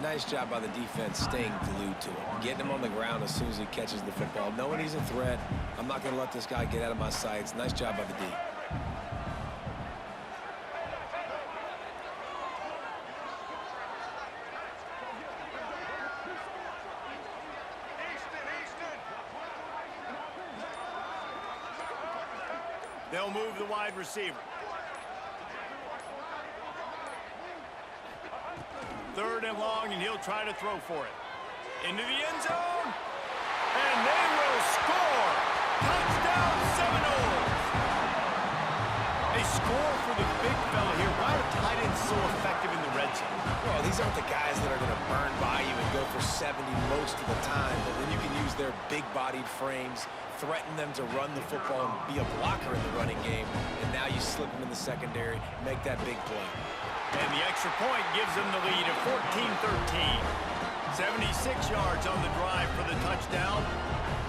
Nice job by the defense staying glued to him, getting him on the ground as soon as he catches the football. Knowing he's a threat, I'm not going to let this guy get out of my sights. Nice job by the D. They'll move the wide receiver. Third and long, and he'll try to throw for it. Into the end zone, and they will score! Touchdown Seminoles! A score for the big fella here. Why are tight ends so effective in the red zone? Well, these aren't the guys that are going to burn by you and go for 70 most of the time, but then you can use their big-bodied frames, threaten them to run the football and be a blocker in the running game, and now you slip them in the secondary, make that big play. And the extra point gives them the lead at 14-13. 76 yards on the drive for the touchdown.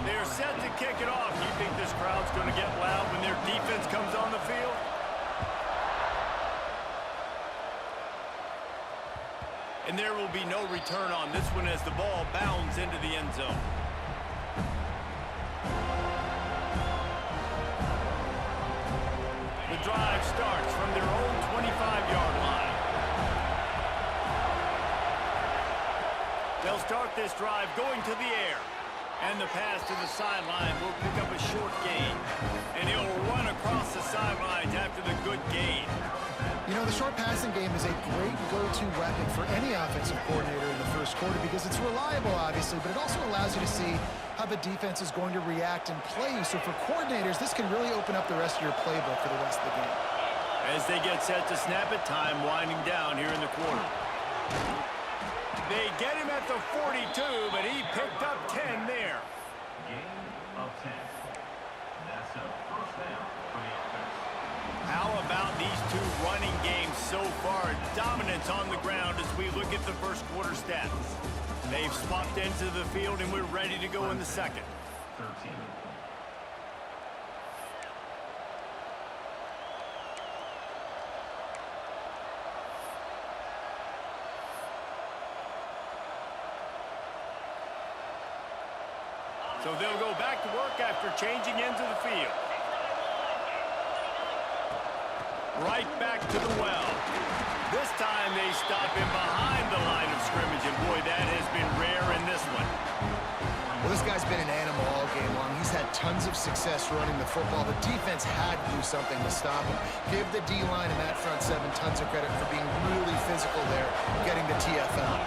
They're set to kick it off. You think this crowd's going to get loud when their defense comes on the field? And there will be no return on this one as the ball bounds into the end zone. The drive starts from their own 25-yard line. They'll start this drive going to the air. And the pass to the sideline will pick up a short gain. And he'll run across the sidelines after the good gain. You know, the short passing game is a great go-to weapon for any offensive coordinator in the first quarter because it's reliable, obviously, but it also allows you to see how the defense is going to react and play. So for coordinators, this can really open up the rest of your playbook for the rest of the game. As they get set to snap it, time winding down here in the quarter. They get him at the 42, but he picked up 10 there. Gain of 10. That's a first down for the offense. How about these two running games so far? Dominance on the ground as we look at the first quarter stats. They've swapped into the field, and we're ready to go in the second. 13. So they'll go back to work after changing into the field. Right back to the well. This time they stop him behind the line of scrimmage, and boy, that has been rare in this one. Well, this guy's been an animal all game long. He's had tons of success running the football. The defense had to do something to stop him. Give the D-line and that front seven tons of credit for being really physical there, getting the TFL.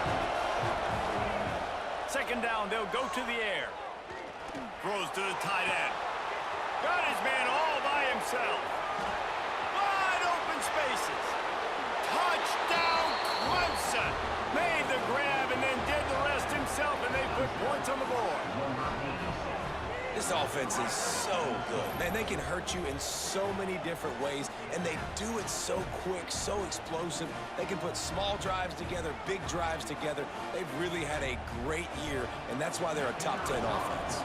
Second down, they'll go to the air. Throws to the tight end. Got his man all by himself. Wide open spaces. Touchdown, Clemson. Made the grab and then did the rest himself, and they put points on the board. This offense is so good. Man, they can hurt you in so many different ways, and they do it so quick, so explosive. They can put small drives together, big drives together. They've really had a great year, and that's why they're a top 10 offense.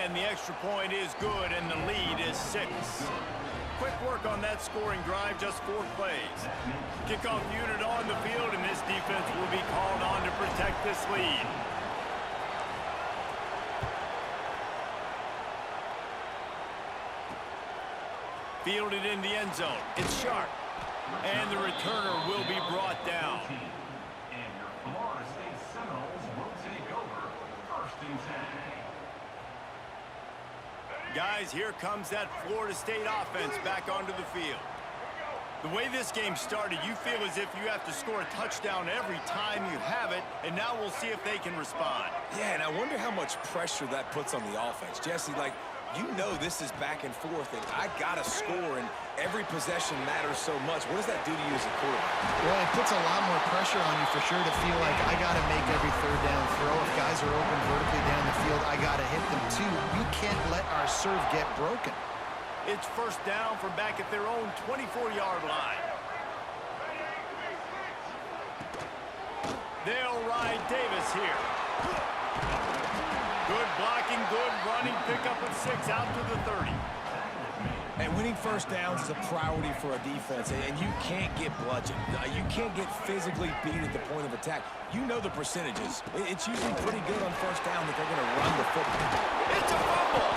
And the extra point is good, and the lead is 6. Quick work on that scoring drive, just 4 plays. Kickoff unit on the field, and this defense will be called on to protect this lead. Fielded in the end zone. It's sharp. And the returner will be brought down. And your Florida State Seminoles will take over first and 10. Guys, here comes that Florida State offense back onto the field. The way this game started, you feel as if you have to score a touchdown every time you have it, and now we'll see if they can respond. Yeah, and I wonder how much pressure that puts on the offense. Jesse, like, you know this is back and forth, and I got to score, and every possession matters so much. What does that do to you as a quarterback? Well, it puts a lot more pressure on you for sure to feel like I got to make every third down throw. If guys are open vertically down the field, I got to hit them too. You can't let our serve get broken. It's first down from back at their own 24-yard line. They'll ride Davis here. Good blocking, good running, pick up at 6 out to the 30. And winning first downs is a priority for a defense, and you can't get bludgeoned. You can't get physically beat at the point of attack. You know the percentages. It's usually pretty good on first down that they're going to run the football. It's a fumble.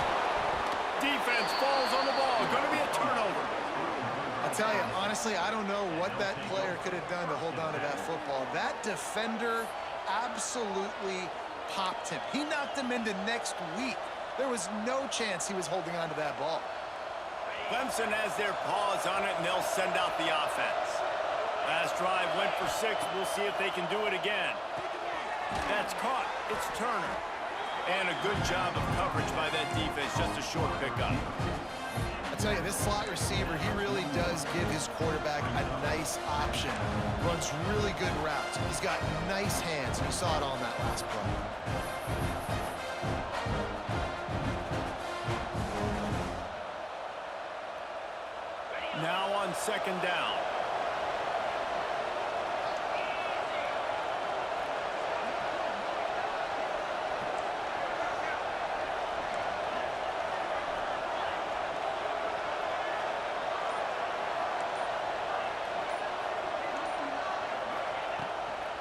Defense falls on the ball. Going to be a turnover. I'll tell you, honestly, I don't know what that player could have done to hold on to that football. That defender absolutely popped him. He knocked him into next week. There was no chance he was holding on to that ball. Clemson has their paws on it, and they'll send out the offense. Last drive went for 6. We'll see if they can do it again. That's caught. It's Turner. And a good job of coverage by that defense. Just a short pickup. I tell you, this slot receiver, he really does give his quarterback a nice option. Runs really good routes. He's got nice hands. You saw it on that last play. Now on second down.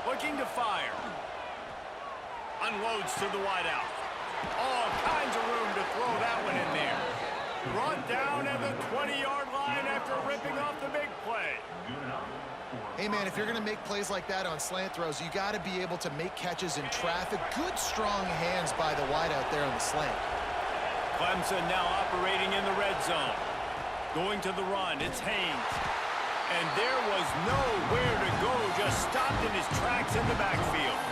Looking to fire. Unloads to the wideout. All kinds of room to throw that one in there. Brought down at the 20-yard line after ripping off the big play. Hey, man, if you're going to make plays like that on slant throws, you got to be able to make catches in traffic. Good, strong hands by the wideout there on the slant. Clemson now operating in the red zone. Going to the run, it's Haynes. And there was nowhere to go, just stopped in his tracks in the backfield.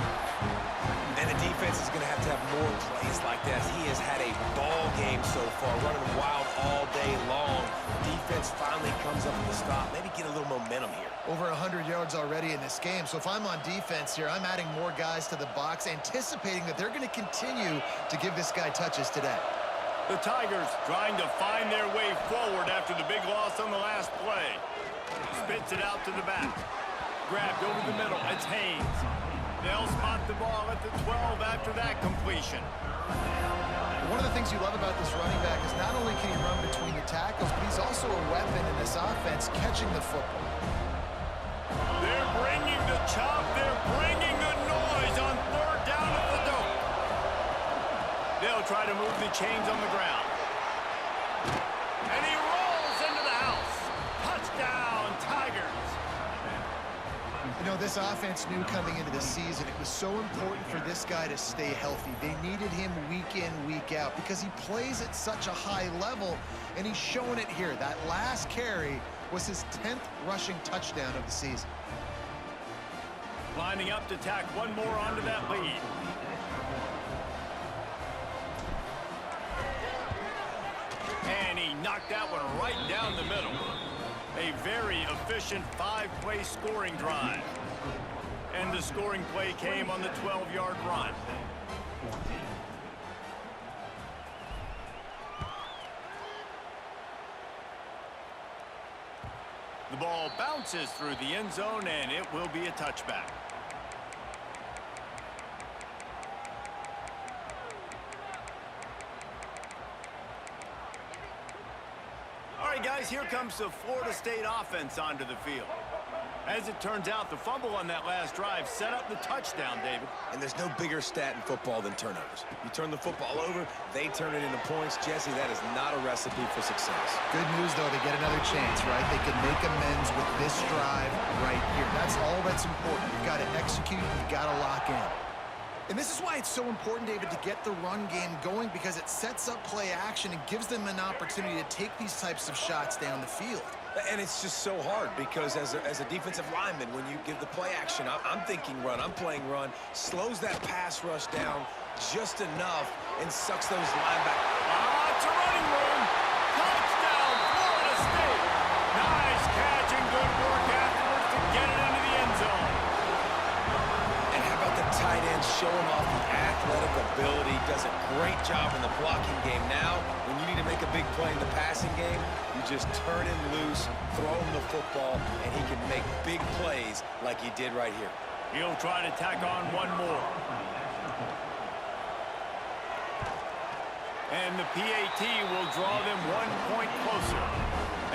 And the defense is going to have more plays like that. He has had a ball game so far, running wild all day long. Defense finally comes up with a stop. Maybe get a little momentum here. Over 100 yards already in this game. So if I'm on defense here, I'm adding more guys to the box, anticipating that they're going to continue to give this guy touches today. The Tigers trying to find their way forward after the big loss on the last play. Spits it out to the back. Grabbed over the middle. It's Haynes. They'll spot the ball at the 12 after that completion. One of the things you love about this running back is not only can he run between the tackles, but he's also a weapon in this offense catching the football. They're bringing the chop. They're bringing the noise on third down at the dope. They'll try to move the chains on the ground. And he rolls into the house. Touchdown, Tigers. You know, this offense knew coming into the season it was so important for this guy to stay healthy. They needed him week in, week out because he plays at such a high level, and he's showing it here. That last carry was his 10th rushing touchdown of the season. Lining up to tack one more onto that lead. And he knocked that one right down the middle. A very efficient 5-play scoring drive. And the scoring play came on the 12-yard run. The ball bounces through the end zone, and it will be a touchback. All right, guys, here comes the Florida State offense onto the field. As it turns out, the fumble on that last drive set up the touchdown, David. And there's no bigger stat in football than turnovers. You turn the football over, they turn it into points. Jesse, that is not a recipe for success. Good news, though, they get another chance, right? They can make amends with this drive right here. That's all that's important. You've got to execute. You've got to lock in. And this is why it's so important, David, to get the run game going, because it sets up play action and gives them an opportunity to take these types of shots down the field. And it's just so hard because as a defensive lineman, when you give the play action, I'm thinking run, I'm playing run, slows that pass rush down just enough and sucks those linebackers. It's a running room. Touchdown, Florida State. Nice catch and good work afterwards to get it into the end zone. And how about the tight end showing off the athletic ability? Does a great job in the blocking game. Now, when you need to make a big play in the passing game, you just turn him loose, throw him the football, and he can make big plays like he did right here. He'll try to tack on one more. And the PAT will draw them 1 point closer.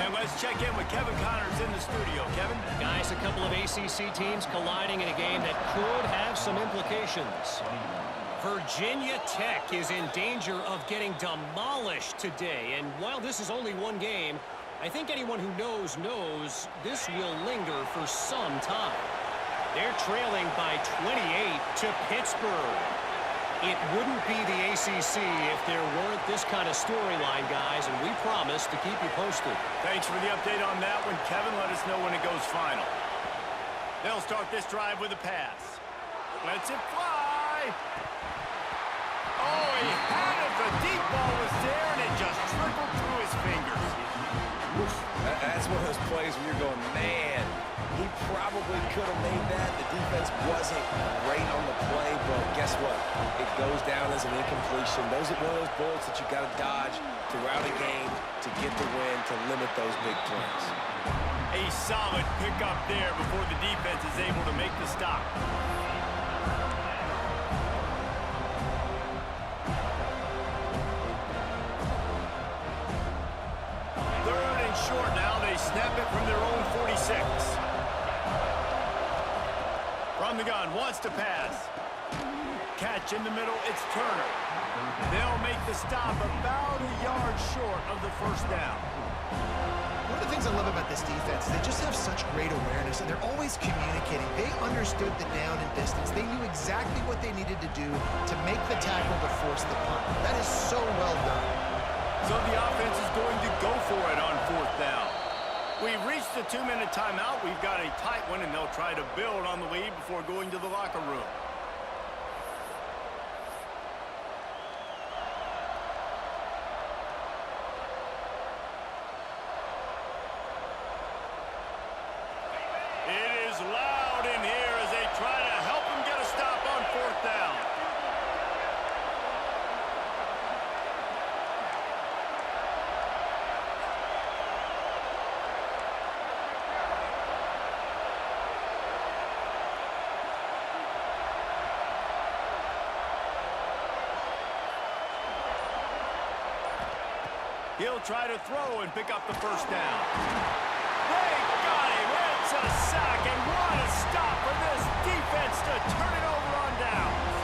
And let's check in with Kevin Connors in the studio. Kevin? Guys, a couple of ACC teams colliding in a game that could have some implications. Virginia Tech is in danger of getting demolished today. And while this is only one game, I think anyone who knows this will linger for some time. They're trailing by 28 to Pittsburgh. It wouldn't be the ACC if there weren't this kind of storyline, guys, and we promise to keep you posted. Thanks for the update on that one, Kevin. Let us know when it goes final. They'll start this drive with a pass. Lets it fly. Oh, he had it. The deep ball was there, and it just trickled through his fingers. That's one of those plays where you're going, man, he probably could have made that. The defense wasn't great on the play, but guess what? It goes down as an incompletion. Those are one of those bullets that you got to dodge throughout a game to get the win, to limit those big plays. A solid pickup there before the defense is able to make the stop. Third and short now. They snap it from their own 46. From the gun, wants to pass. Catch in the middle, it's Turner. They'll make the stop about a yard short of the first down. One of the things I love about this defense is they just have such great awareness, and they're always communicating. They understood the down and distance. They knew exactly what they needed to do to make the tackle to force the punt. That is so well done. So the offense is going to go for it on fourth down. We've reached the 2-minute timeout. We've got a tight one, and they'll try to build on the lead before going to the locker room. It is loud in here as they try to help him get a stop on fourth down. He'll try to throw and pick up the first down. They got him. It's a sack, and what a stop for this defense to turn it over on downs.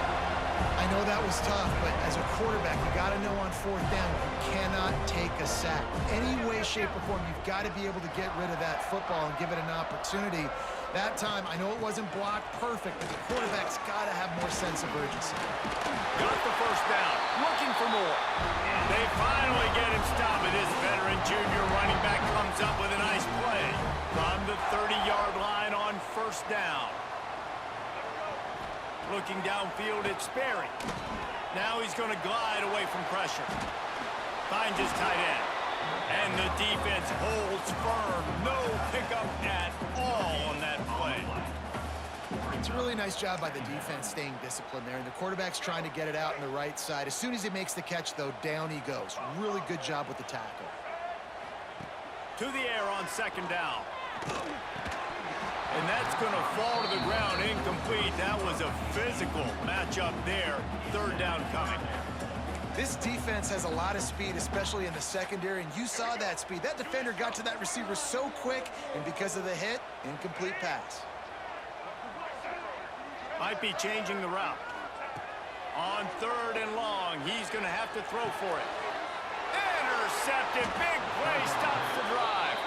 I know that was tough, but as a quarterback, you got to know on fourth down, you cannot take a sack. Any way, shape, or form, you've got to be able to get rid of that football and give it an opportunity. That time, I know it wasn't blocked perfect, but the quarterback's got to have more sense of urgency. Got the first down, looking for more. They finally get him stopped, and this veteran junior running back comes up with a nice play from the 30-yard line on first down. Looking downfield, it's Sperry. Now he's going to glide away from pressure. Finds his tight end. And the defense holds firm. No pickup at all on that play. It's a really nice job by the defense staying disciplined there, and the quarterback's trying to get it out on the right side. As soon as he makes the catch, though, down he goes. Really good job with the tackle. To the air on second down. And that's going to fall to the ground incomplete. That was a physical matchup there. Third down coming. This defense has a lot of speed, especially in the secondary, and you saw that speed. That defender got to that receiver so quick, and because of the hit, incomplete pass. Might be changing the route. On third and long, he's going to have to throw for it. Intercepted. Big play stops the drive.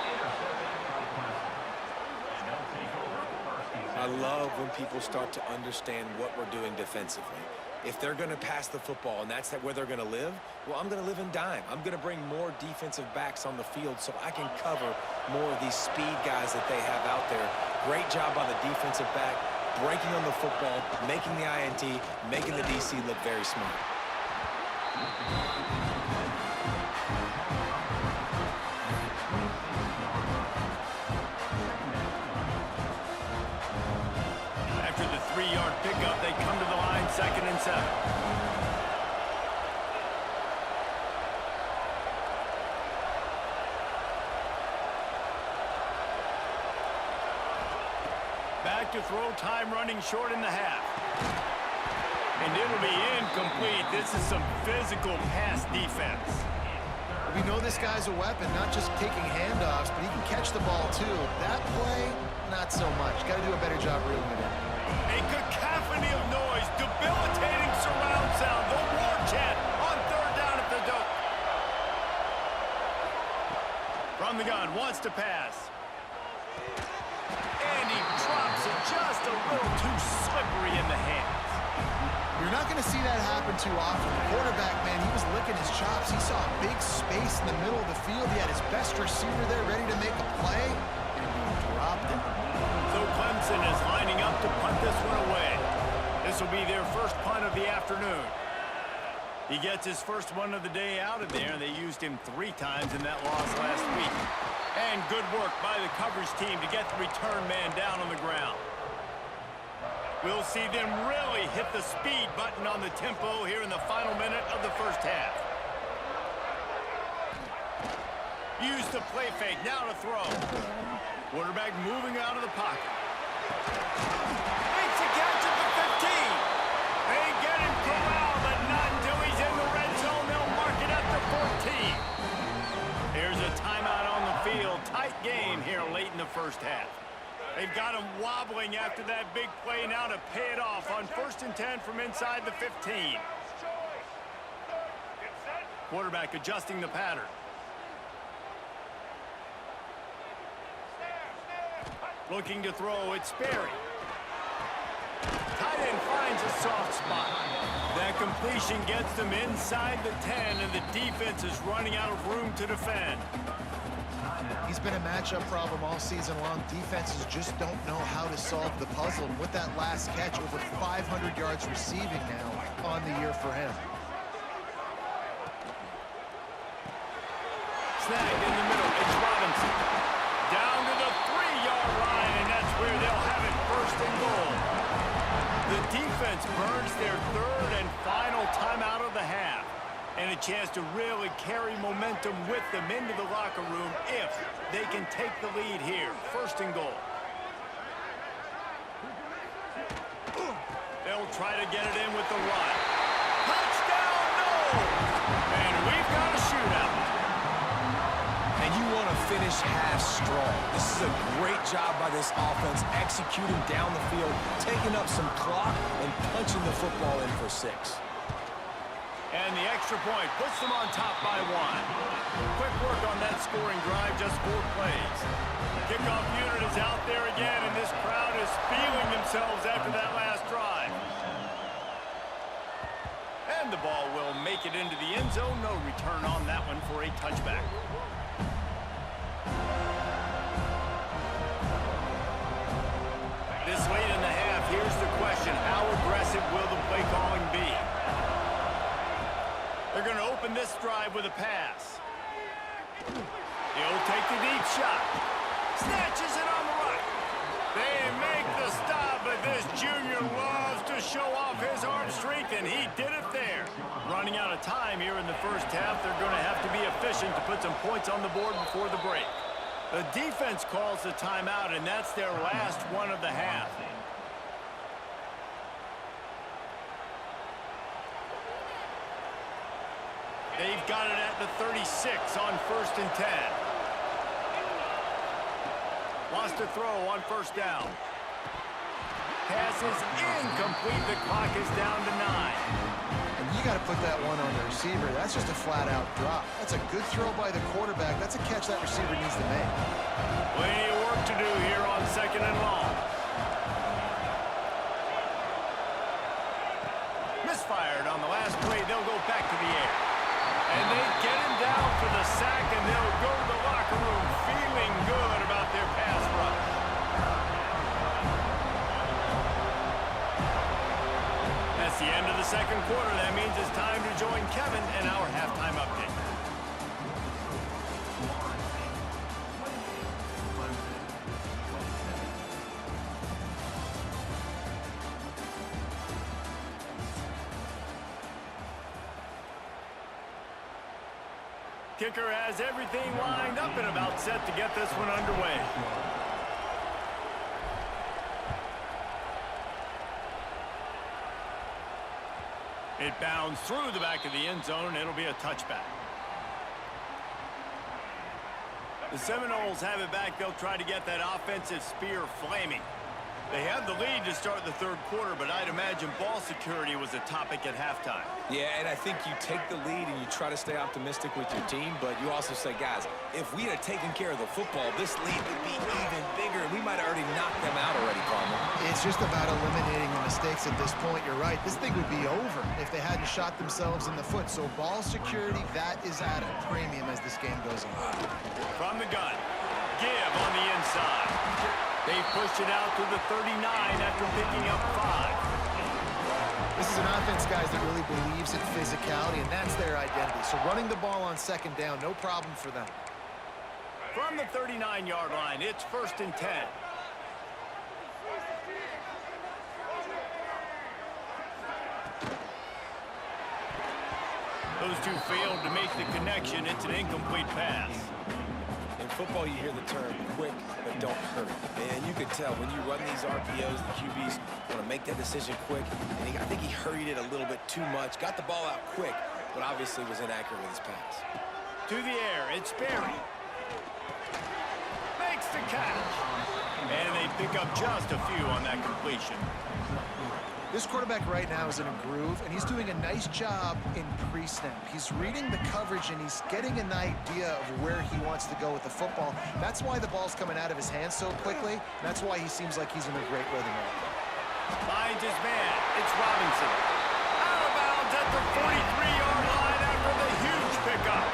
I love when people start to understand what we're doing defensively. If they're going to pass the football and that's where they're going to live, well, I'm going to live in dime. I'm going to bring more defensive backs on the field so I can cover more of these speed guys that they have out there. Great job by the defensive back, breaking on the football, making the INT, making the DC look very smart. After the 3-yard pickup, they come to the line, 2nd and 7. Back to throw, time running short in the half. And it'll be incomplete. This is some physical pass defense. We know this guy's a weapon, not just taking handoffs, but he can catch the ball too. That play, not so much. Got to do a better job reeling it in. A cacophony of noise, debilitating surround sound, the war chant on third down at the dope. From the gun, wants to pass. And he drops it just a little too slippery in the hands. You're not going to see that happen too often. The quarterback, man, he was licking his chops. He saw a big space in the middle of the field. He had his best receiver there ready to make a play, and he dropped it. So Clemson is lining up to punt this one away. This will be their first punt of the afternoon. He gets his first one of the day out of there, and they used him 3 times in that loss last week. And good work by the coverage team to get the return man down on the ground. We'll see them really hit the speed button on the tempo here in the final minute of the first half. Use the play fake, now to throw. Quarterback moving out of the pocket. Makes a catch at the 15. They get him corralled, but not until he's in the red zone. They'll mark it at the 14. Here's a timeout on the field. Tight game here late in the first half. They've got him wobbling after that big play now to pay it off on 1st and 10 from inside the 15. Quarterback adjusting the pattern. Looking to throw, it's Sperry. Tight end finds a soft spot. That completion gets them inside the 10, and the defense is running out of room to defend. He's been a matchup problem all season long. Defenses just don't know how to solve the puzzle. And with that last catch, over 500 yards receiving now on the year for him. Snag in the middle. It's Robinson. Down to the 3-yard line, and that's where they'll have it 1st and goal. The defense burns their 3rd and final timeout of the half. And a chance to really carry momentum with them into the locker room if they can take the lead here. 1st and goal. They'll try to get it in with the run. Touchdown, no! And we've got a shootout. And you want to finish half strong. This is a great job by this offense, executing down the field, taking up some clock, and punching the football in for 6. And the extra point puts them on top by 1. Quick work on that scoring drive, just 4 plays. Kickoff unit is out there again, and this crowd is feeling themselves after that last drive. And the ball will make it into the end zone. No return on that one for a touchback. This late in the half, here's the question. How aggressive will the play calling be? They're going to open this drive with a pass. He'll take the deep shot. Snatches it on the right. They make the stop, but this junior loves to show off his arm strength, and he did it there. Running out of time here in the first half, they're going to have to be efficient to put some points on the board before the break. The defense calls the timeout, and that's their last one of the half. They've got it at the 36 on 1st and 10. Wants to throw on 1st down. Pass is incomplete. The clock is down to 9. And you got to put that one on the receiver. That's just a flat-out drop. That's a good throw by the quarterback. That's a catch that receiver needs to make. Plenty of work to do here on 2nd and long. Misfired on the last play. They'll go back to the air. And they get him down for the sack, and they'll go to the locker room feeling good about their pass rush. That's the end of the 2nd quarter. That means it's time to join Kevin in our halftime update. Kicker has everything lined up and about set to get this one underway. Bounds through the back of the end zone, and it'll be a touchback. The Seminoles have it back. They'll try to get that offensive spear flaming. They had the lead to start the third quarter, but I'd imagine ball security was a topic at halftime. Yeah, and I think you take the lead and you try to stay optimistic with your team, but you also say, guys, if we had taken care of the football, this lead would be even bigger, and we might have already knocked them out already, Palmer. It's just about eliminating the mistakes at this point. You're right. This thing would be over if they hadn't shot themselves in the foot. So ball security, that is at a premium as this game goes on. From the gun, Give on the inside. They pushed it out to the 39 after picking up 5. This is an offense, guys, that really believes in physicality, and that's their identity. So running the ball on second down, no problem for them. From the 39-yard line, it's 1st and 10. Those two failed to make the connection. It's an incomplete pass. In football, you hear the term quick, but don't hurry. And you could tell when you run these RPOs, the QBs want to make that decision quick. And I think he hurried it a little bit too much. Got the ball out quick, but obviously was inaccurate with his pass. To the air, it's Berry. Makes the catch. And they pick up just a few on that completion. This quarterback right now is in a groove, and he's doing a nice job in pre-snap. He's reading the coverage, and he's getting an idea of where he wants to go with the football. That's why the ball's coming out of his hands so quickly. That's why he seems like he's in a great rhythm right now. Finds his man. It's Robinson. Out of bounds at the 43-yard line after the huge pickup.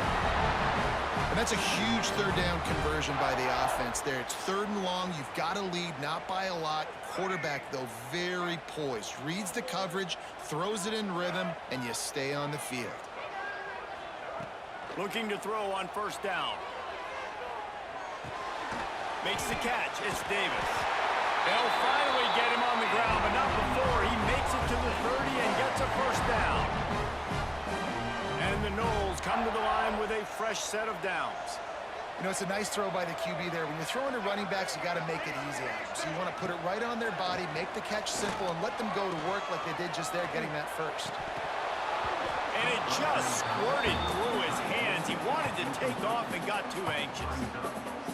And that's a huge third down conversion by the offense there. It's 3rd and long. You've got to lead, not by a lot. Quarterback, though, very poised. Reads the coverage, throws it in rhythm, and you stay on the field. Looking to throw on 1st down. Makes the catch. It's Davis. They'll finally get him on the ground, but not before he makes it to the 30 and gets a 1st down. And the Noles come to the line with a fresh set of downs. You know, it's a nice throw by the QB there. When you're throwing to running backs, you got to make it easy on them. So you want to put it right on their body, make the catch simple, and let them go to work like they did just there, getting that first. And it just squirted through his hands. He wanted to take off and got too anxious.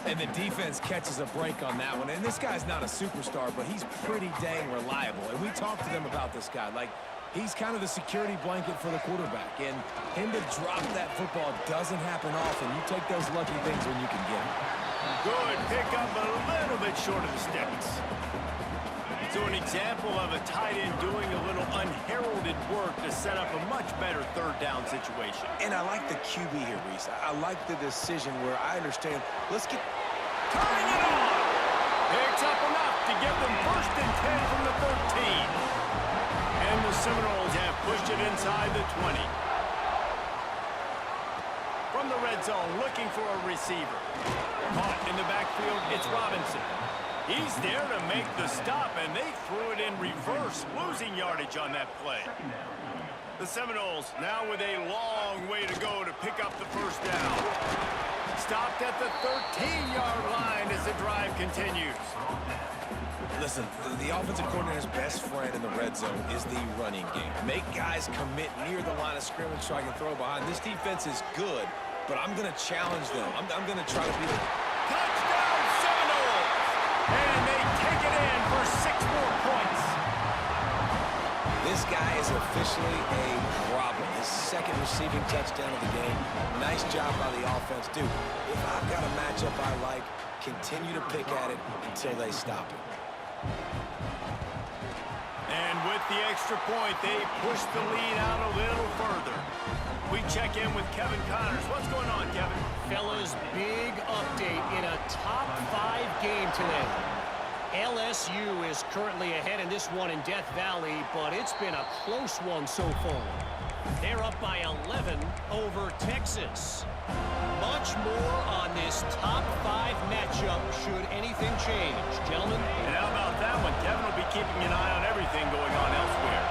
And the defense catches a break on that one. And this guy's not a superstar, but he's pretty dang reliable. And we talked to them about this guy. Like, he's kind of the security blanket for the quarterback. And him to drop that football doesn't happen often. You take those lucky things when you can get them. Good pickup, but a little bit short of the sticks. So an example of a tight end doing a little unheralded work to set up a much better 3rd down situation. And I like the QB here, Reese. I like the decision where I understand. Let's get... Turning it on! Picks up enough to get them 1st and 10 from the 13. And the Seminoles have pushed it inside the 20. From the red zone, looking for a receiver. Caught in the backfield, it's Robinson. He's there to make the stop, and they threw it in reverse, losing yardage on that play. The Seminoles now with a long way to go to pick up the 1st down. Stopped at the 13-yard line as the drive continues. Listen, the offensive coordinator's best friend in the red zone is the running game. Make guys commit near the line of scrimmage so I can throw behind. This defense is good, but I'm going to challenge them. I'm going to try to be the... Touchdown, Seminoles! And they take it in for 6 more points. This guy is officially a problem. His 2nd receiving touchdown of the game. Nice job by the offense. Dude, if I've got a matchup I like, continue to pick at it until they stop it. And with the extra point, they push the lead out a little further. We check in with Kevin Connors. What's going on, Kevin? Fellas, big update in a top 5 game today. LSU is currently ahead in this one in Death Valley, but it's been a close one so far. They're up by 11 over Texas. Much more on this top 5 matchup should anything change. Gentlemen? And how about that one? Kevin will be keeping an eye on everything going on elsewhere.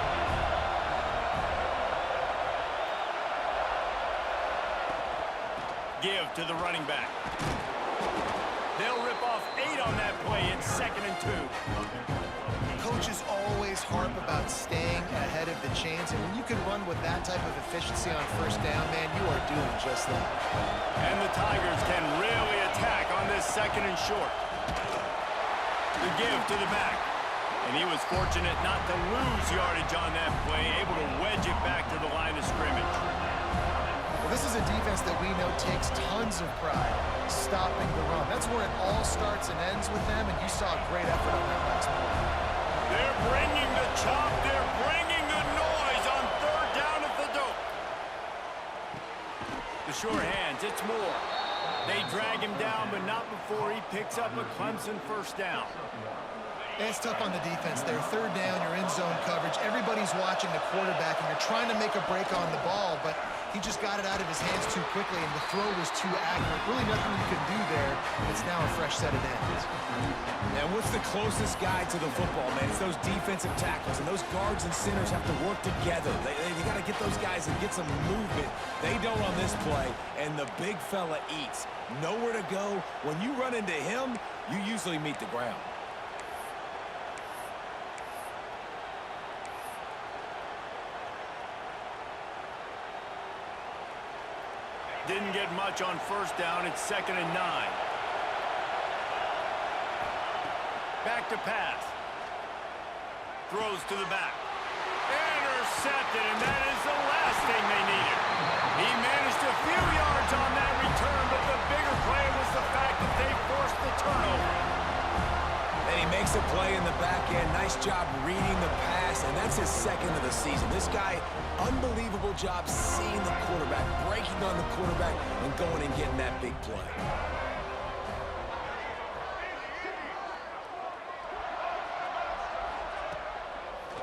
Give to the running back. They'll rip off 8 on that play. It's 2nd and two. Coaches always harp about staying ahead of the chains, and when you can run with that type of efficiency on first down, man, you are doing just that. And the Tigers can really attack on this second and short. The give to the back. And he was fortunate not to lose yardage on that play, able to wedge it back to the line of scrimmage. Well, this is a defense that we know takes tons of pride stopping the run. That's where it all starts and ends with them, and you saw a great effort on that last play. They're bringing the chop. They're bringing the noise on third down at the dope. The sure hands, it's Moore. They drag him down, but not before he picks up a Clemson first down. It's tough on the defense there. Third down, you're in zone coverage. Everybody's watching the quarterback, and you're trying to make a break on the ball, but he just got it out of his hands too quickly, and the throw was too accurate. Really nothing you can do there. It's now a fresh set of downs. And what's the closest guy to the football, man? It's those defensive tackles, and those guards and centers have to work together. You got to get those guys and get some movement. They don't on this play, and the big fella eats. Nowhere to go. When you run into him, you usually meet the ground. Didn't get much on first down. It's 2nd and 9. Back to pass. Throws to the back. Intercepted, and that is the last thing they needed. He managed a few yards on that return, but the bigger play was the fact that they forced the turnover. And he makes a play in the back end. Nice job reading the pass, and that's his second of the season. This guy, unbelievable job seeing the quarterback, breaking on the quarterback, and going and getting that big play.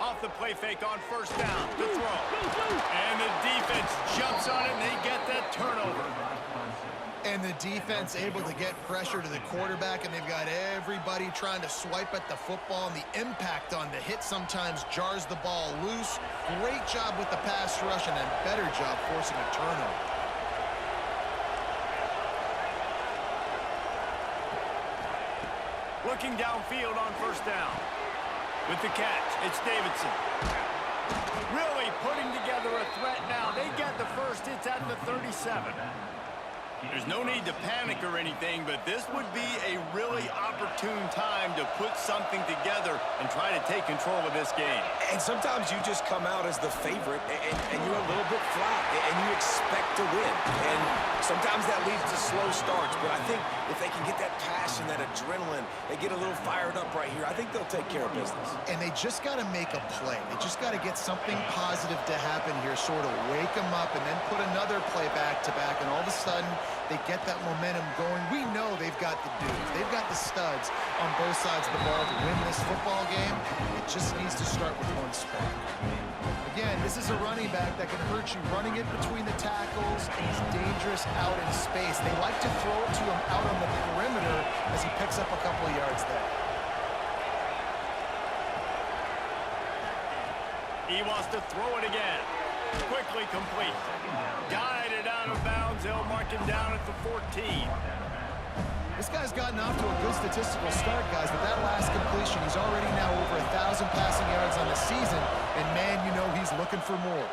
Off the play fake on first down, the throw. And the defense jumps on it, and they get that turnover. And the defense able to get pressure to the quarterback, and they've got everybody trying to swipe at the football, and the impact on the hit sometimes jars the ball loose. Great job with the pass rush, and a better job forcing a turnover. Looking downfield on first down. With the catch, it's Davidson. Really putting together a threat now. They get the first. It's at the 37. There's no need to panic or anything, but this would be a really opportune time to put something together and try to take control of this game. And sometimes you just come out as the favorite, and you're a little bit flat, and you expect to win. And sometimes that leads to slow starts, but I think if they can get that passion, that adrenaline, they get a little fired up right here, I think they'll take care of business. And they just got to make a play. They just got to get something positive to happen here, sort of wake them up, and then put another play back-to-back, and all of a sudden, they get that momentum going. We know they've got the dudes. They've got the studs on both sides of the ball to win this football game. It just needs to start with one spark. Again, this is a running back that can hurt you running it between the tackles, and he's dangerous out in space. They like to throw it to him out on the perimeter as he picks up a couple of yards there. He wants to throw it again. Quickly complete. Guided out of bounds. They'll mark him down at the 14. This guy's gotten off to a good statistical start, guys, but that last completion, he's already now over 1,000 passing yards on the season, and man, you know he's looking for more.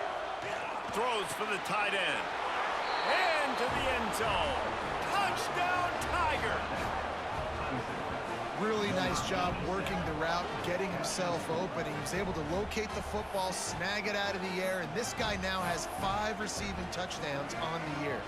Throws for the tight end. And to the end zone. Touchdown, Tiger! Really nice job working the route, getting himself open. He was able to locate the football, snag it out of the air, and this guy now has 5 receiving touchdowns on the year.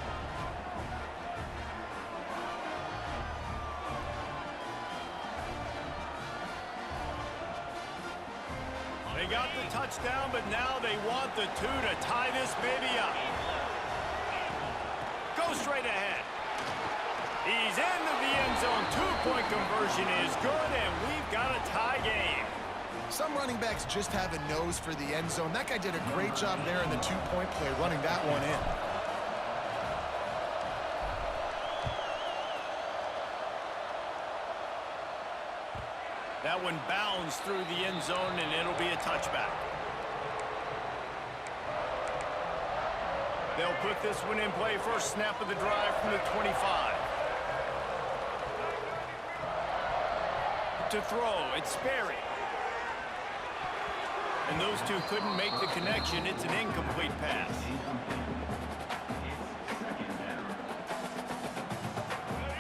They got the touchdown, but now they want the 2 to tie this baby up. Go straight ahead. He's into the end zone. 2-point conversion is good, and we've got a tie game. Some running backs just have a nose for the end zone. That guy did a great job there in the 2-point play, running that one in. That one bounds through the end zone, and it'll be a touchback. They'll put this one in play. First snap of the drive from the 25. To throw, it's Sperry. And those two couldn't make the connection. It's an incomplete pass.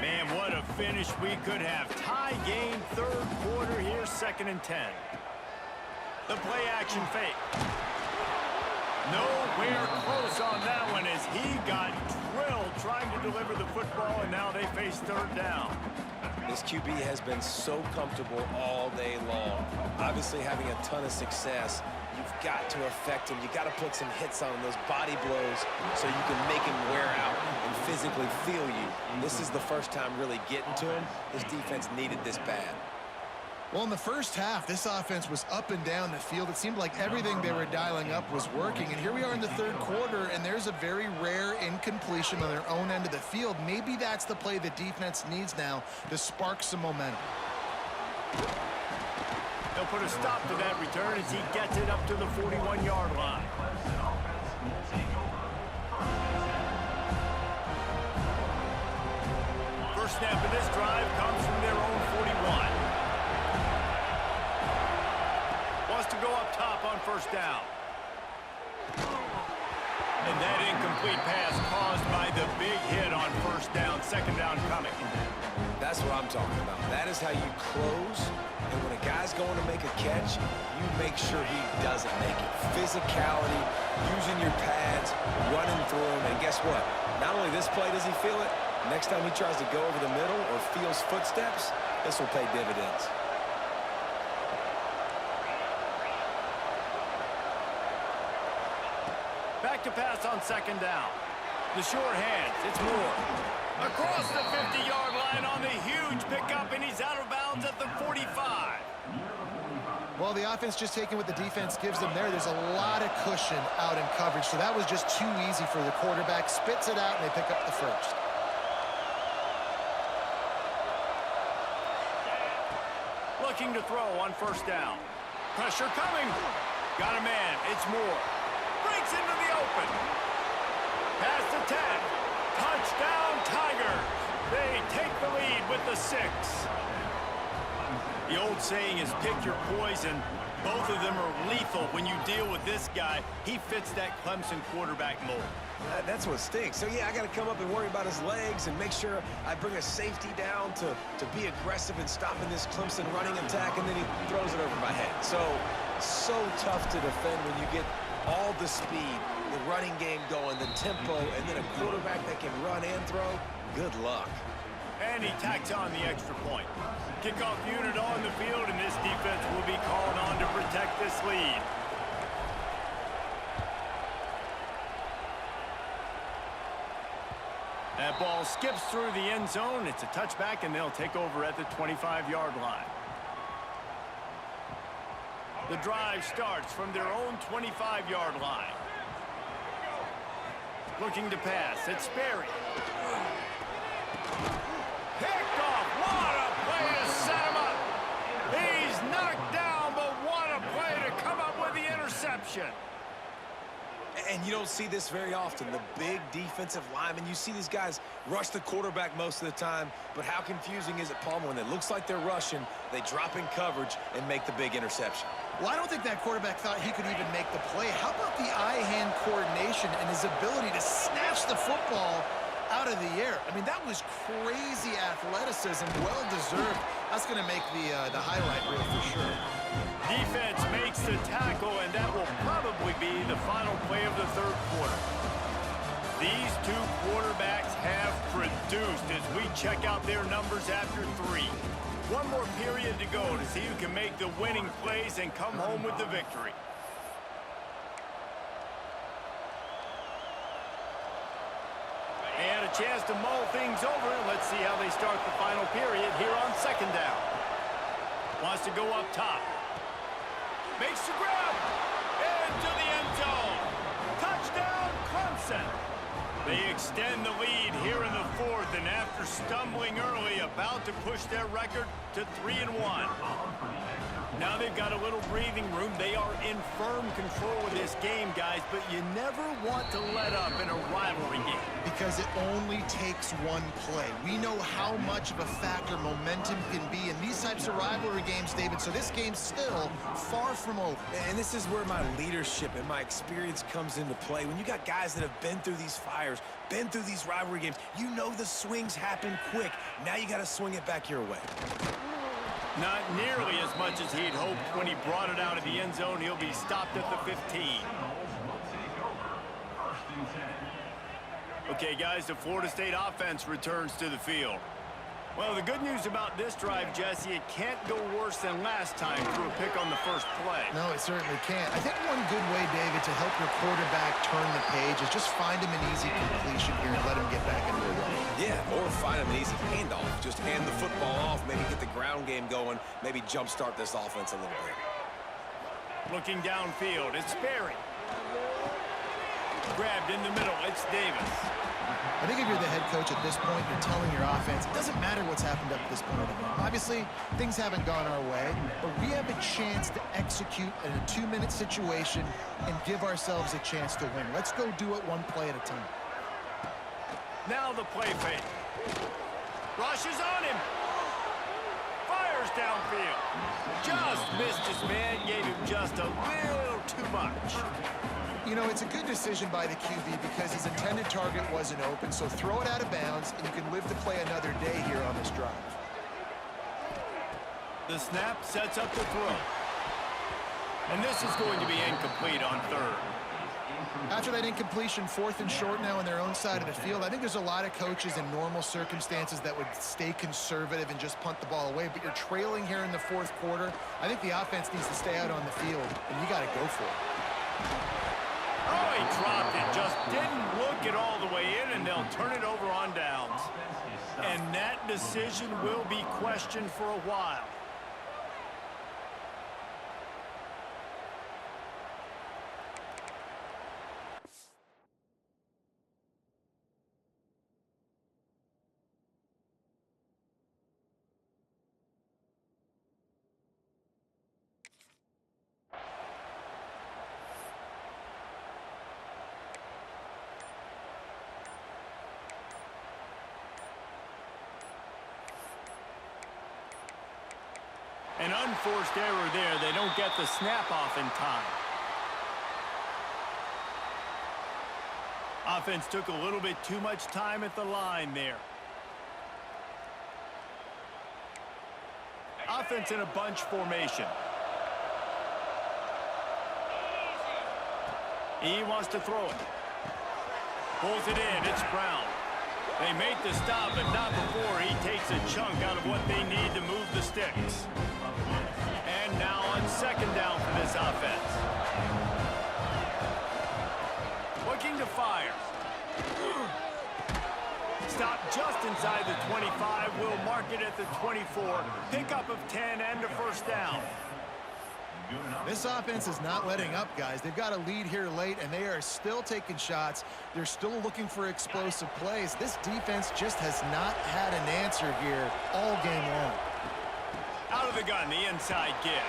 Man, what a finish we could have. Tie game, third quarter here, 2nd and 10. The play action fake. Nowhere close on that one as he got drilled trying to deliver the football, and now they face 3rd down. This QB has been so comfortable all day long. Obviously having a ton of success. You've got to affect him. You got to put some hits on him, those body blows, so you can make him wear out and physically feel you. This is the first time really getting to him. This defense needed this bad. Well, in the first half, this offense was up and down the field. It seemed like everything they were dialing up was working. And here we are in the 3rd quarter, and there's a very rare incompletion on their own end of the field. Maybe that's the play the defense needs now to spark some momentum. They'll put a stop to that return as he gets it up to the 41-yard line. First snap of this drive comes from their own 41. Wants to go up top on 1st down. And that incomplete pass caused by the big hit on 1st down, 2nd down coming. That's what I'm talking about. That is how you close. And when a guy's going to make a catch, you make sure he doesn't make it. Physicality, using your pads, running through him. And guess what? Not only this play does he feel it, next time he tries to go over the middle or feels footsteps, this will pay dividends. Back to pass on 2nd down. The short hands, it's Moore. Across the 50-yard line on the huge pickup, and he's out of bounds at the 45. Well, the offense just taking what the defense gives them there. There's a lot of cushion out in coverage, so that was just too easy for the quarterback. Spits it out, and they pick up the 1st. Looking to throw on 1st down. Pressure coming. Got a man. It's Moore. Breaks into the open. Pass to 10. Touchdown, Tigers. They take the lead with the 6. The old saying is pick your poison. Both of them are lethal when you deal with this guy. He fits that Clemson quarterback mold. That's what stinks. So, yeah, I got to come up and worry about his legs and make sure I bring a safety down to be aggressive in stopping this Clemson running attack, and then he throws it over my head. So tough to defend when you get all the speed, the running game going, the tempo, and then a quarterback that can run and throw. Good luck. And he tacks on the extra point. Kickoff unit on the field, and this defense will be called on to protect this lead. That ball skips through the end zone. It's a touchback, and they'll take over at the 25-yard line. The drive starts from their own 25-yard line. Looking to pass. It's Sperry. Picked off. What a play to set him up. He's knocked down, but what a play to come up with the interception. And you don't see this very often, the big defensive linemen. You see these guys rush the quarterback most of the time, but how confusing is it, Palmer, when it looks like they're rushing, they drop in coverage and make the big interception? Well, I don't think that quarterback thought he could even make the play. How about the eye-hand coordination and his ability to snatch the football out of the air? I mean, that was crazy athleticism, well-deserved. That's going to make the highlight reel for sure. Defense makes the tackle, and that will probably be the final play of the third quarter. These two quarterbacks have produced as we check out their numbers after 3. One more period to go to see who can make the winning plays and come home with the victory. And a chance to mull things over. Let's see how they start the final period here on 2nd down. Wants to go up top. Makes the grab. Into the end zone. Touchdown, Clemson. They extend the lead here in the 4th, and after stumbling early, about to push their record to 3-1. Now they've got a little breathing room. They are in firm control of this game, guys, but you never want to let up in a rivalry game. Because it only takes one play. We know how much of a factor momentum can be in these types of rivalry games, David, so this game's still far from over. And this is where my leadership and my experience comes into play. When you got guys that have been through these fires, been through these rivalry games, you know the swings happen quick. Now you got to swing it back your way. Not nearly as much as he'd hoped when he brought it out of the end zone. He'll be stopped at the 15. Okay, guys, the Florida State offense returns to the field. Well, the good news about this drive, Jesse, it can't go worse than last time through a pick on the first play. No, it certainly can't. I think one good way, David, to help your quarterback turn the page is just find him an easy completion here and let him get back into the run. Yeah, or find him an easy handoff. Just hand the football off, maybe get the ground game going, maybe jumpstart this offense a little bit. Looking downfield, it's Sperry. Grabbed in the middle, it's Davis. I think if you're the head coach at this point, you're telling your offense, it doesn't matter what's happened up to this point of the game. Obviously, things haven't gone our way, but we have a chance to execute in a 2-minute situation and give ourselves a chance to win. Let's go do it one play at a time. Now the play fake. Rushes on him. Fires downfield. Just missed his man, gave him just a little too much. You know, it's a good decision by the QB because his intended target wasn't open, so throw it out of bounds, and you can live to play another day here on this drive. The snap sets up the throw. And this is going to be incomplete on third. After that incompletion, 4th and short now on their own side of the field, I think there's a lot of coaches in normal circumstances that would stay conservative and just punt the ball away, but you're trailing here in the 4th quarter. I think the offense needs to stay out on the field, and you got to go for it. Oh, he dropped it. Just didn't look it all the way in, and they'll turn it over on downs. And that decision will be questioned for a while. An unforced error there. They don't get the snap off in time. Offense took a little bit too much time at the line there. Offense in a bunch formation. He wants to throw it. Pulls it in. It's Brown. They make the stop, but not before he takes a chunk out of what they need to move the sticks. And now on 2nd down for this offense. Looking to fire. Stop just inside the 25. We'll mark it at the 24. Pickup of 10 and a first down. This offense is not letting up, guys. They've got a lead here late, and they are still taking shots. They're still looking for explosive plays. This defense just has not had an answer here all game long. Out of the gun, the inside give.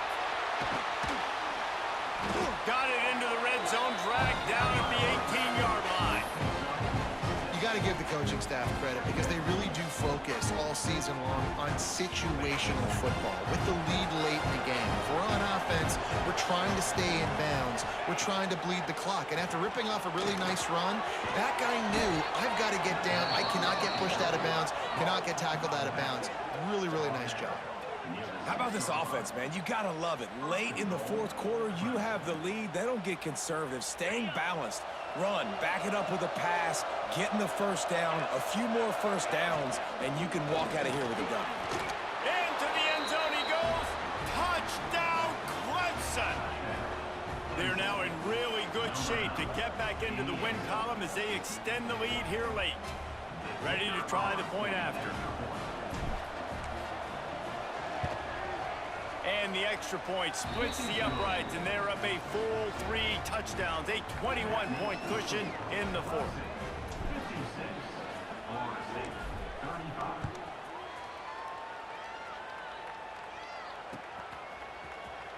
Got it into the red zone, dragged down at the 18-yard line. You got to give the coaching staff credit because they really do focus all season long on situational football with the lead late in the game. If we're on offense, we're trying to stay in bounds. We're trying to bleed the clock. And after ripping off a really nice run, that guy knew, I've got to get down. I cannot get pushed out of bounds, cannot get tackled out of bounds. Really, really nice job. How about this offense, man? You got to love it. Late in the 4th quarter, you have the lead. They don't get conservative. Staying balanced. Run, back it up with a pass, getting the first down, a few more first downs, and you can walk out of here with a gun. Into the end zone he goes. Touchdown, Clemson. They're now in really good shape to get back into the win column as they extend the lead here late. Ready to try the point after. And the extra point splits the uprights, and they're up a full 3 touchdowns, a 21-point cushion in the 4th.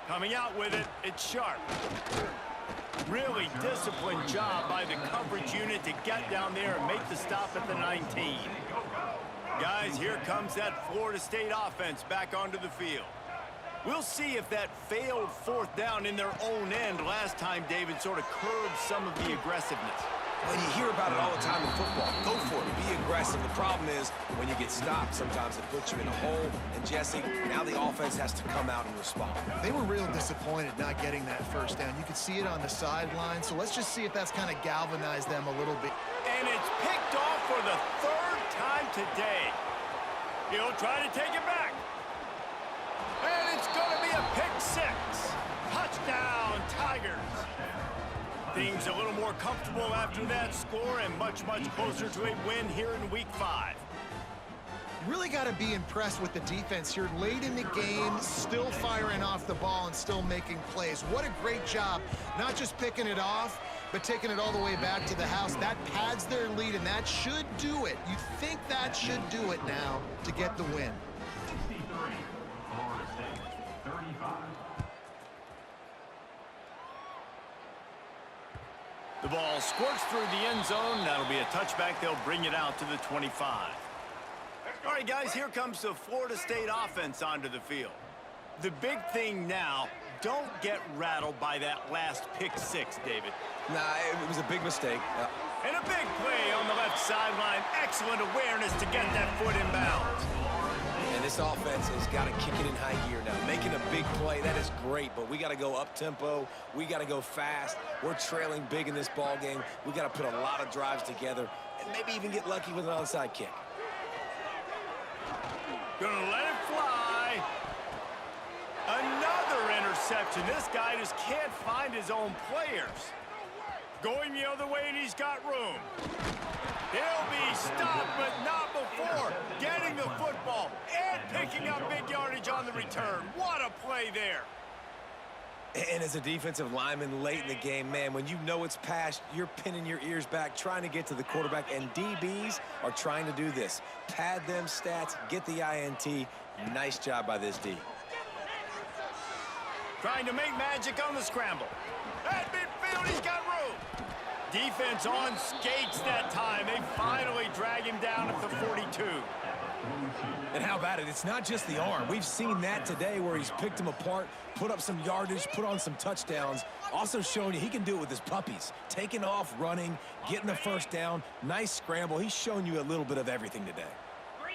Coming out with it, it's sharp. Really disciplined job by the coverage unit to get down there and make the stop at the 19. Guys, here comes that Florida State offense back onto the field. We'll see if that failed fourth down in their own end last time, David, sort of curbed some of the aggressiveness. Well, you hear about it all the time in football. Go for it. Be aggressive. The problem is when you get stopped, sometimes it puts you in a hole. And, Jesse, now the offense has to come out and respond. They were real disappointed not getting that first down. You could see it on the sideline. So let's just see if that's kind of galvanized them a little bit. And it's picked off for the third time today. He'll try to take it back. And it's going to be a pick six. Touchdown, Tigers. Things a little more comfortable after that score and much, much closer to a win here in Week 5. Really got to be impressed with the defense here late in the game, still firing off the ball and still making plays. What a great job, not just picking it off, but taking it all the way back to the house. That pads their lead, and that should do it. You think that should do it now to get the win. 63, Florida State, 35. The ball squirts through the end zone. That'll be a touchback. They'll bring it out to the 25. All right, guys, here comes the Florida State offense onto the field. The big thing now, don't get rattled by that last pick six, David. Nah, it was a big mistake. And a big play on the left sideline. Excellent awareness to get that foot in bounds. And this offense has got to kick it in high gear now. Making a big play, that is great, but we got to go up-tempo. We got to go fast. We're trailing big in this ball game. We got to put a lot of drives together and maybe even get lucky with an onside kick. Gonna let it fly. Another interception. This guy just can't find his own players. Going the other way, and he's got room. He'll be stopped, but not before getting the football and picking up big yardage on the return. What a play there. And as a defensive lineman late in the game, man, when you know it's past, you're pinning your ears back, trying to get to the quarterback, and DBs are trying to do this. Pad them stats, get the INT. Nice job by this D. Trying to make magic on the scramble. At midfield, he's got room. Defense on skates that time. They finally drag him down at the 42. And how about it? It's not just the arm. We've seen that today where he's picked them apart, put up some yardage, put on some touchdowns. Also showing you he can do it with his puppies. Taking off, running, getting the first down. Nice scramble. He's shown you a little bit of everything today.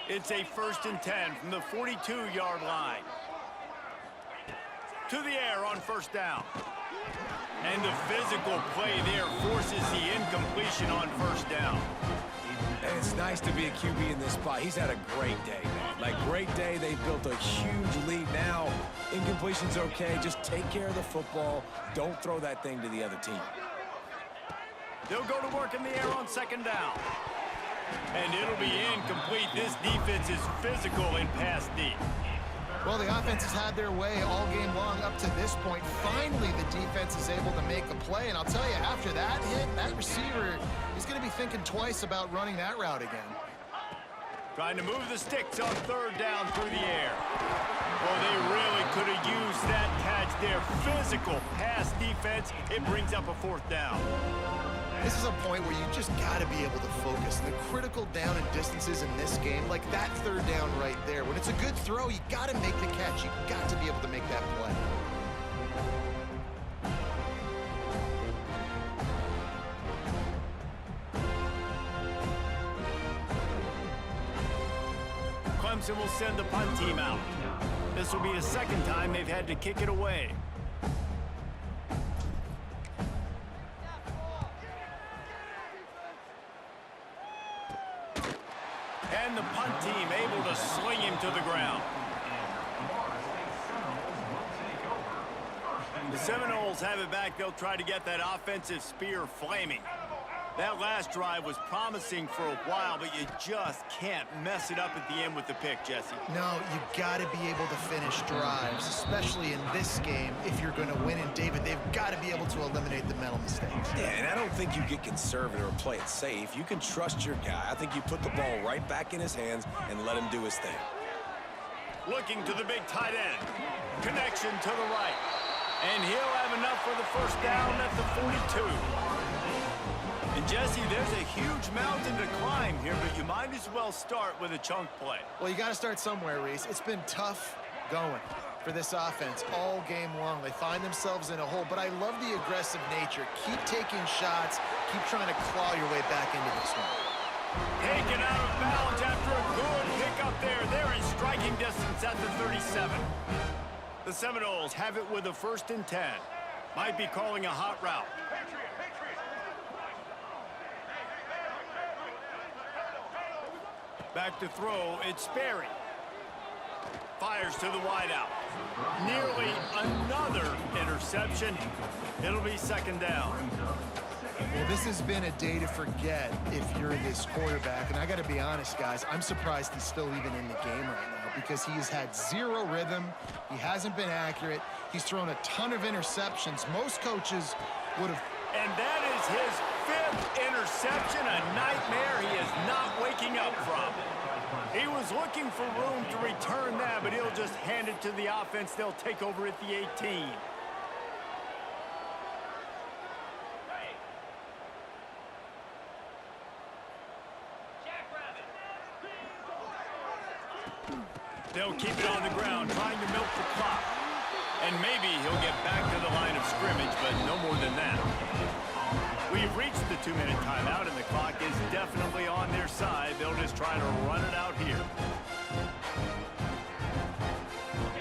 It's a 1st and 10 from the 42-yard line. To the air on first down. And the physical play there forces the incompletion on first down. And it's nice to be a QB in this spot. He's had a great day, man. Like, great day. They built a huge lead. Now, incompletion's okay. Just take care of the football. Don't throw that thing to the other team. They'll go to work in the air on second down. And it'll be incomplete. This defense is physical in pass deep. Well, the offense has had their way all game long up to this point. Finally, the defense is able to make a play. And I'll tell you, after that hit, that receiver is going to be thinking twice about running that route again. Trying to move the sticks on third down through the air. Well, they really could have used that catch there. Physical pass defense. It brings up a fourth down. This is a point where you just got to be able to focus. The critical down and distances in this game, like that third down right there. When it's a good throw, you got to make the catch. You got to be able to make that play. Clemson will send the punt team out. This will be the second time they've had to kick it away. And the punt team able to sling him to the ground. The Seminoles have it back. They'll try to get that offensive spear flaming. That last drive was promising for a while, but you just can't mess it up at the end with the pick, Jesse. No, you got to be able to finish drives, especially in this game. If you're going to win, and David, they've got to be able to eliminate the mental mistakes. Yeah, and I don't think you get conservative or play it safe. You can trust your guy. I think you put the ball right back in his hands and let him do his thing. Looking to the big tight end. Connection to the right. And he'll have enough for the first down at the 42. And Jesse, there's a huge mountain to climb here, but you might as well start with a chunk play. Well, you got to start somewhere, Reese. It's been tough going for this offense all game long. They find themselves in a hole, but I love the aggressive nature. Keep taking shots. Keep trying to claw your way back into this one. Taken out of bounds after a good pick up there. They're in striking distance at the 37. The Seminoles have it with a 1st and 10. Might be calling a hot route. Back to throw, it's Sperry. Fires to the wideout. Nearly another interception. It'll be 2nd down. Well, this has been a day to forget if you're this quarterback. And I got to be honest, guys, I'm surprised he's still even in the game right now because he has had zero rhythm. He hasn't been accurate. He's thrown a ton of interceptions. Most coaches would have. And that is his 5th interception, a nightmare he is not waking up from. He was looking for room to return that, but he'll just hand it to the offense. They'll take over at the 18. They'll keep it on the ground, trying to milk the clock. And maybe he'll get back to the line of scrimmage, but no more than that. We've reached the 2-minute timeout, and the clock is definitely on their side. They'll just try to run it out here.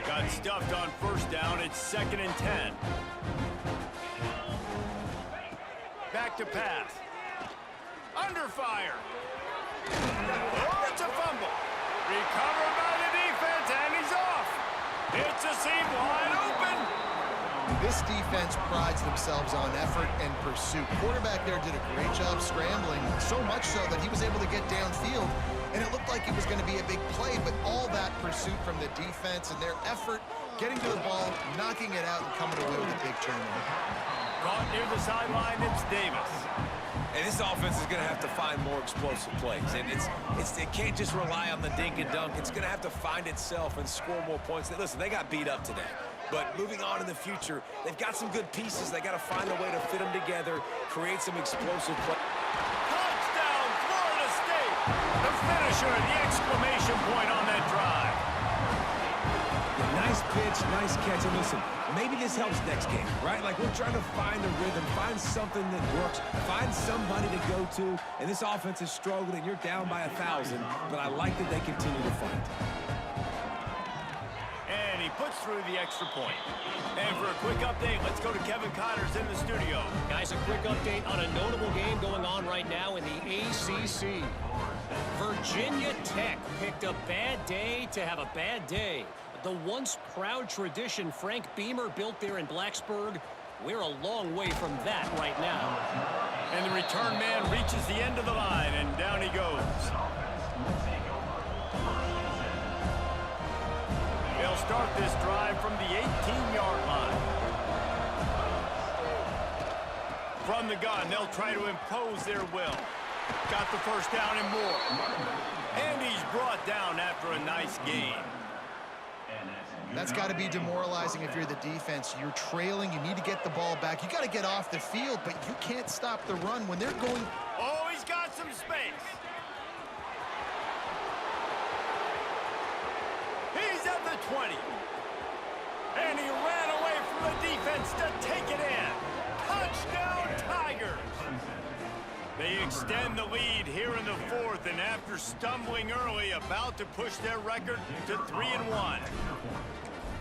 Got stuffed on 1st down. It's 2nd and 10. Back to pass. Under fire. Oh, it's a fumble. Recovered by the defense, and he's off. It's a seam wide open. This defense prides themselves on effort and pursuit. Quarterback there did a great job scrambling, so much so that he was able to get downfield, and it looked like it was going to be a big play, but all that pursuit from the defense and their effort, getting to the ball, knocking it out, and coming away with a big turnover. Caught near the sideline, it's Davis. And this offense is going to have to find more explosive plays. And it can't just rely on the dink and dunk. It's going to have to find itself and score more points. Listen, they got beat up today. But moving on in the future, they've got some good pieces. They got to find a way to fit them together, create some explosive play. Touchdown, Florida State! The finisher, the exclamation point on that drive. Nice pitch, nice catch. And listen, maybe this helps next game, right? Like, we're trying to find a rhythm, find something that works, find somebody to go to. And this offense is struggling, and you're down by 1,000, but I like that they continue to fight. And he puts through the extra point. And for a quick update, let's go to Kevin Connors in the studio. Guys, a quick update on a notable game going on right now in the ACC. Virginia Tech picked a bad day to have a bad day. The once proud tradition Frank Beamer built there in Blacksburg, we're a long way from that right now. And the return man reaches the end of the line, and down he goes. They'll start this drive from the 18-yard line. From the gun, they'll try to impose their will. Got the first down and more. And he's brought down after a nice gain. That's got to be demoralizing if you're the defense. You're trailing. You need to get the ball back. You got to get off the field, but you can't stop the run when they're going. Oh, he's got some space. He's at the 20. And he ran away from the defense to take it in. Touchdown, Tigers. They extend the lead here in the 4th, and after stumbling early, about to push their record to 3-1.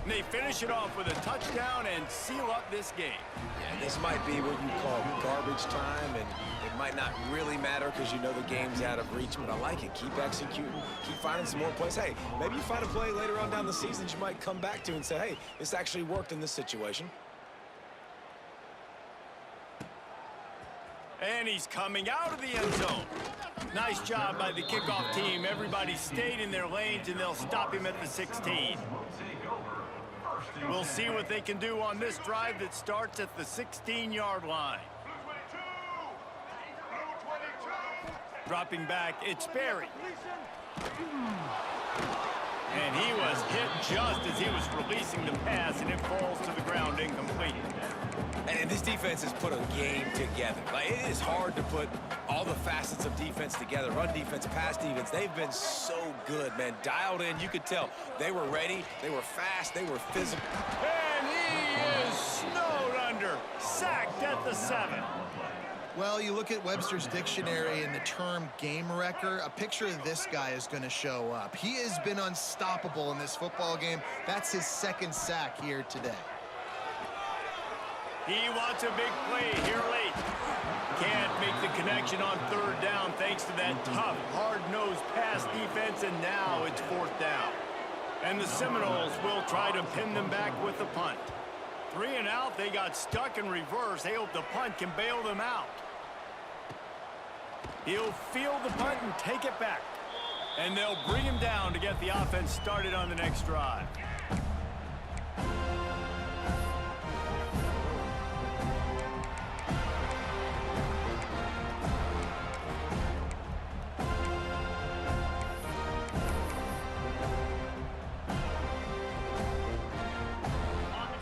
They finish it off with a touchdown and seal up this game. Yeah, this might be what you call garbage time, and it might not really matter because you know the game's out of reach, but I like it. Keep executing. Keep finding some more plays. Hey, maybe you find a play later on down the season you might come back to and say, hey, this actually worked in this situation. And he's coming out of the end zone. Nice job by the kickoff team. Everybody stayed in their lanes, and they'll stop him at the 16. We'll see what they can do on this drive that starts at the 16-yard line. Dropping back, it's Sperry. And he was hit just as he was releasing the pass, and it falls to the ground incomplete. This defense has put a game together. Like, it is hard to put all the facets of defense together. Run defense, pass defense. They've been so good, man. Dialed in. You could tell they were ready. They were fast. They were physical. And he is snowed under. Sacked at the 7. Well, you look at Webster's dictionary and the term game wrecker, a picture of this guy is going to show up. He has been unstoppable in this football game. That's his second sack here today. He wants a big play here late. Can't make the connection on 3rd down thanks to that tough, hard-nosed pass defense, and now it's 4th down. And the Seminoles will try to pin them back with the punt. 3 and out, they got stuck in reverse. They hope the punt can bail them out. He'll field the punt and take it back. And they'll bring him down to get the offense started on the next drive.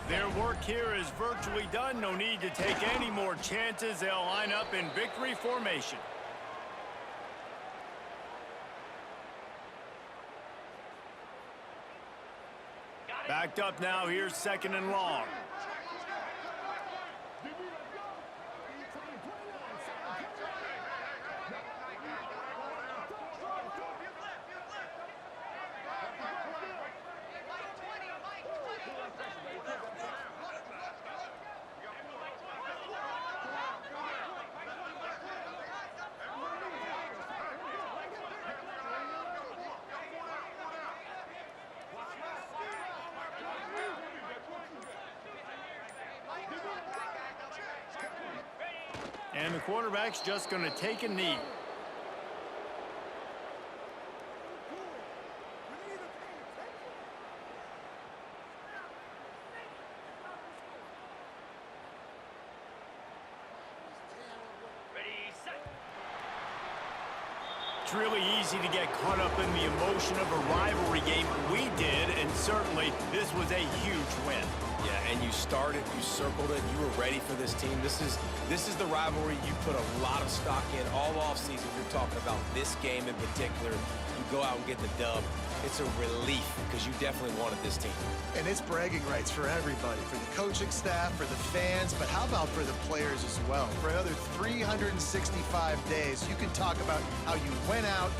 Their work here is virtually done. No need to take any more chances. They'll line up in victory formation. Backed up now. Here's 2nd and long. And the quarterback's just going to take a knee. It's really easy to get caught up in the emotion of a rivalry game. We did, and certainly this was a huge win. Yeah, and you started, you circled it, you were ready for this team. This is the rivalry you put a lot of stock in all offseason. You're talking about this game in particular. You go out and get the dub. It's a relief because you definitely wanted this team. And it's bragging rights for everybody, for the coaching staff, for the fans, but how about for the players as well? For another 365 days, you can talk about how you went out,